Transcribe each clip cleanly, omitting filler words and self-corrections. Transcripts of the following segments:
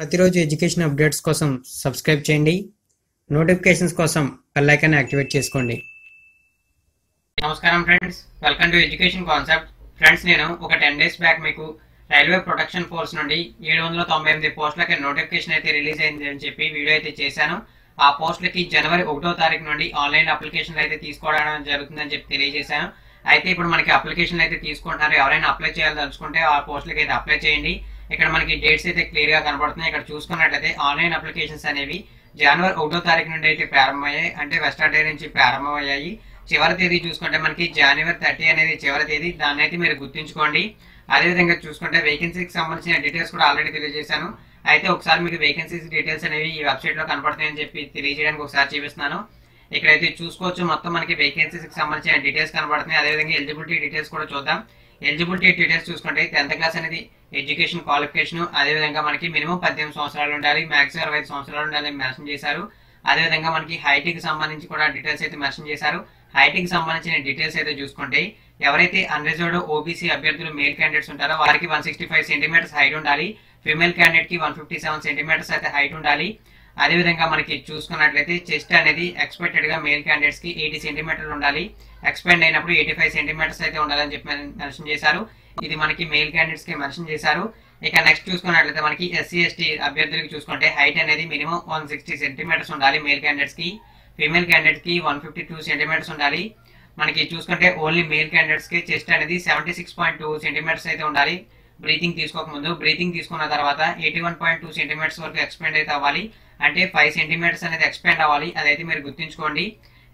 ప్రతిరోజు education updates కోసం subscribe చేయండి. నోటిఫికేషన్స్ కోసం బెల్ ఐకాన్ యాక్టివేట్ చేసుకోండి. నమస్కారం friends, welcome to education concept. Friends, నేను ఒక 10 డేస్ బ్యాక్ మీకు రైల్వే ప్రొటెక్షన్ ఫోర్స్ నుండి 798 పోస్టులకి నోటిఫికేషన్ అయితే రిలీజ్ అయింది అని చెప్పి వీడియో అయితే చేశాను. ఆ పోస్టులకి జనవరి 1వ తారీఖు నుండి ఆన్లైన్ అప్లికేషన్లు అయితే తీసుకోవడం జరుగుతుందని చెప్పి తెలియజేశాను. అయితే ఇప్పుడు మనకి అప్లికేషన్లు అయితే తీసుకుంటున్నారు. ఎవరైనా అప్లై చేయాలనుకుంటే ఆ పోస్టులకి అయితే అప్లై చేయండి. ఇక్కడ మనకి డేట్స్ అయితే క్లియర్ గా కనబడుతున్నాయి. ఇక్కడ చూసుకున్నట్లయితే ఆన్లైన్ అప్లికేషన్స్ అనేవి జనవరి 1వ తారీఖు నుండి అయితే ప్రారంభమయ్యాయి. అంటే వెస్టర్ డే నుంచి ప్రారంభమయ్యాయి. చివరి తేదీ చూసుకుంటే మనకి జనవరి 30 అనేది చివరి తేదీ. దాన్ని అయితే మీరు గుర్తుంచుకోండి. అదేవిధంగా చూసుకుంటే వేకెన్సీకి సంబంధించిన డీటెయిల్స్ కూడా ఆల్రెడీ తెలియజేశాను. అయితే ఒకసారి మీకు వేకెన్సీస్ డీటెయిల్స్ అనేవి ఈ వెబ్సైట్ లో కనపడుతున్నాయని చెప్పి తెలియజేయడానికి ఒకసారి చూపిస్తున్నాను. ఇక్కడైతే చూసుకోవచ్చు, మొత్తం మనకి వేకెన్సీస్ కి సంబంధించిన డీటెయిల్స్ కనబడుతున్నాయి. అదేవిధంగా ఎలిజిబిలిటీ డీటెయిల్స్ కూడా చూద్దాం. ఎలిజిబిలిటీ డీటెయిల్స్ చూసుకుంటే 10th క్లాస్ అనేది ఎడ్యుకేషన్ క్వాలిఫికేషన్, అదేవిధంగా మనకి మినిమం 18 సంవత్సరాలు ఉండాలి, మాక్సిమం 25 సంవత్సరాలు ఉండాలి మెన్షన్ చేశారు. అదేవిధంగా మనకి హైట్ కి సంబంధించి కూడా డీటెయిల్స్ అయితే మెన్షన్ చేశారు. హైట్ కి సంబంధించిన డీటెయిల్స్ అయితే చూసుకుంటే ఎవరైతే అన్రిజర్వ్డ్ ఓబీసీ అభ్యర్థులు మేల్ క్యాండిడేట్స్ ఉంటారో వారికి 165 సెంటీమీటర్స్ హైట్ ఉండాలి. ఫీమేల్ క్యాండిడేట్ కి 157 సెంటీమీటర్స్ అయితే హైట్ ఉండాలి. అదేవిధంగా మనకి చూసుకున్నట్లయితే చెస్ట్ అనేది ఎక్స్పెక్టెడ్ గా మేల్ క్యాండిడేట్స్ కి 80 సెంటీమీటర్లు ఉండాలి. ఎక్స్పెండ్ అయినప్పుడు 85 సెంటీమీటర్స్ అయితే ఉండాలని చెప్పి మెన్షన్ చేశారు. ఇది మనకి మేల్ క్యాండిడేట్స్ కి మెన్షన్ చేశారు. ఇక నెక్స్ట్ చూసుకున్నట్లయితే మనకి ఎస్సీ ఎస్టీ అభ్యర్థులకు చూసుకుంటే హైట్ అనేది మినిమం 160 సెంటీమీటర్స్ ఉండాలి మేల్ క్యాండిడేట్స్ కి. ఫీమేల్ క్యాండిడేట్ కి 152 సెంటీమీటర్స్ ఉండాలి. మనకి చూసుకుంటే ఓన్లీ మేల్ క్యాండిడేట్స్ కి చెస్ట్ అనేది 76.2 సెంటీమీటర్స్ అయితే ఉండాలి. బ్రీతింగ్ తీసుకోకముందు, బ్రీతింగ్ తీసుకున్న తర్వాత 81.2 సెంటీమీటర్స్ వరకు ఎక్స్పెండ్ అయితే అవ్వాలి. అంటే 5 సెంటీమీటర్స్ అనేది ఎక్స్పెండ్ అవ్వాలి. అదైతే మీరు గుర్తుంచుకోండి.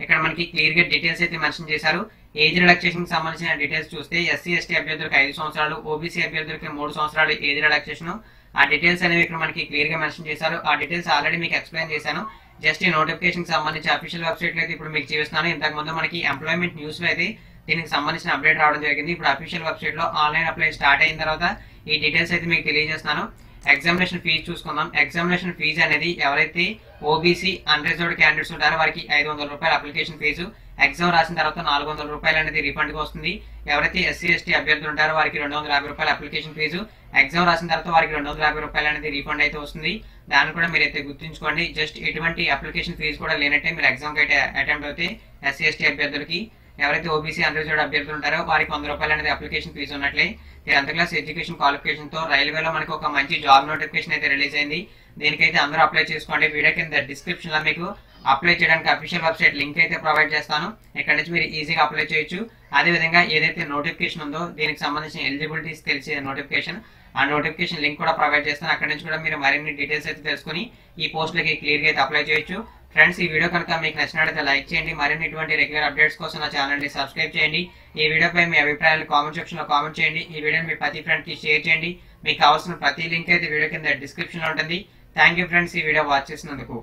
ఇక్కడ మనకి క్లియర్ గా డీటెయిల్స్ అయితే మెన్షన్ చేశారు. ఏజ్ రిలాక్సేషన్ కి సంబంధించిన డీటెయిల్స్ చూస్తే ఎస్సీ ఎస్టీ అభ్యర్థులకు 5 సంవత్సరాలు, ఓబీసీ అభ్యర్థులకి 3 సంవత్సరాలు ఏజ్ రిలాక్సేషన్. ఆ డీటెయిల్స్ అనేవి ఇక్కడ మనకి క్లియర్ గా మెన్షన్ చేశారు. ఆ డీటెయిల్స్ ఆల్రెడీ మీకు ఎక్స్ప్లెయిన్ చేశాను. జస్ట్ ఈ నోటిఫికేషన్ కి సంబంధించి అఫీషియల్ వెబ్సైట్ లో అయితే ఇప్పుడు మీకు చూపిస్తున్నాను. ఇంతకు ముందు మనకి ఎంప్లాయ్మెంట్ న్యూస్ లో అయితే దీనికి సంబంధించిన అప్డేట్ రావడం జరిగింది. ఇప్పుడు అఫీషియల్ వెబ్సైట్ లో ఆన్లైన్ అప్లై స్టార్ట్ అయిన తర్వాత ఈ డీటెయిల్స్ అయితే మీకు తెలియజేస్తున్నాను. ఎగ్జామినేషన్ ఫీజు చూసుకుందాం. ఎగ్జామినేషన్ ఫీజు అనేది ఎవరైతే ఓబీసీ అన్రిజర్వ్డ్ క్యాండిడేట్స్ ఉంటారో వారికి 500 రూపాయల అప్లికేషన్ ఫీజు. ఎగ్జామ్ రాసిన తర్వాత 400 రూపాయలు అనేది రిఫండ్ గా వస్తుంది. ఎవరైతే ఎస్సీ ఎస్టీ అభ్యర్థులు ఉంటారో వారికి 250 రూపాయల అప్లికేషన్ ఫీజు. ఎగ్జామ్ రాసిన తర్వాత వారికి 250 రూపాయలు అనేది రిఫండ్ అయితే వస్తుంది. దాన్ని కూడా మీరు అయితే గుర్తుంచుకోండి. జస్ట్ ఎటువంటి అప్లికేషన్ ఫీజు కూడా లేనట్టే మీరు ఎగ్జామ్ కి అయితే అటెంప్ట్ అవుతే ఎస్సీ ఎస్టీ అభ్యర్థులకి, ఎవరైతే ఓబీసీ అన్రిజర్వ్డ్ అభ్యర్థులు ఉంటారో వారికి 100 రూపాయలు అనేది అప్లికేషన్ ఫీజు ఉన్నట్లే. 10th క్లాస్ ఎడ్యుకేషన్ క్వాలిఫికేషన్ తో రైల్వేలో మనకి ఒక మంచి జాబ్ నోటిఫికేషన్ అయితే రిలీజ్ అయింది. దీనికైతే అందరూ అప్లై చేసుకోండి. వీడియో కింద డిస్క్రిప్షన్ లో మీకు అప్లై చేయడానికి అఫీషియల్ వెబ్సైట్ లింక్ అయితే ప్రొవైడ్ చేస్తాను. ఇక్కడ నుంచి మీరు ఈజీగా అప్లై చేయొచ్చు. అదేవిధంగా ఏదైతే నోటిఫికేషన్ ఉందో దీనికి సంబంధించిన ఎలిజిబిలిటీస్ తెలిసే నోటిఫికేషన్, ఆ నోటిఫికేషన్ లింక్ కూడా ప్రొవైడ్ చేస్తాను. అక్కడ నుంచి కూడా మీరు మరిన్ని డీటెయిల్స్ అయితే తెలుసుకుని ఈ పోస్టులకి క్లియర్ గా అయితే అప్లై చేయొచ్చు. ఫ్రెండ్స్, ఈ వీడియో కనుక మీకు నచ్చినట్లయితే లైక్ చేయండి. మరిన్ని ఇటువంటి రెగ్యులర్ అప్డేట్స్ కోసం నా ఛానల్ ని సబ్స్క్రైబ్ చేయండి. ఈ వీడియోపై మీ అభిప్రాయాలు కామెంట్ సెక్షన్ లో కామెంట్ చేయండి. ఈ వీడియోని మీ ప్రతి ఫ్రెండ్ కి షేర్ చేయండి. మీకు కావాల్సిన ప్రతి లింక్ అయితే వీడియో కింద డిస్క్రిప్షన్ లో ఉంటుంది. థ్యాంక్ యూ ఫ్రెండ్స్, ఈ వీడియో వాచ్ చేసినందుకు.